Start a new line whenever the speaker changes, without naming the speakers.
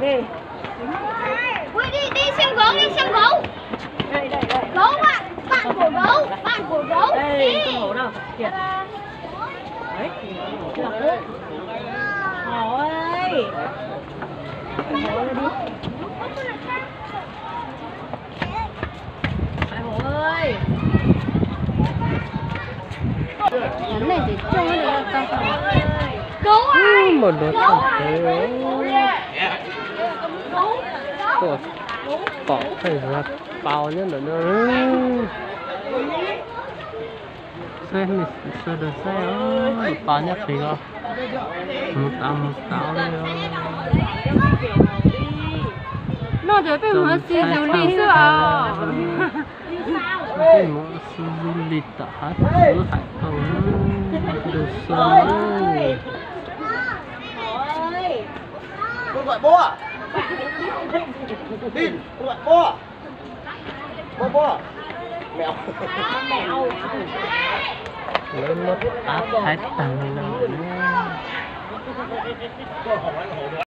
Đi.
Ui, đi xem gấu.
Đây.
Gấu ạ, bạn của gấu.
Đây, con hổ đâu? Kìa. Đấy, là hổ. Hổ ơi. Hổ ơi đi. Hổ ơi.
Cái này để trông nó được cao cao. Gấu ơi.
Một đứa thằng thế. Ủa, cỏ phải là bao nhiêu nữa. Xe mình xe được xe ơi, bao nhiêu phí không? Một tao đi ơi.
Nó để bên một xí du lịch sao à?
Bên một xí du lịch đã xứ Hải Phòng được rồi.
Con gọi bố à? Đi, con gọi bố à? Bố à? Mèo.
Lấy mất áp 2 tầng nữa.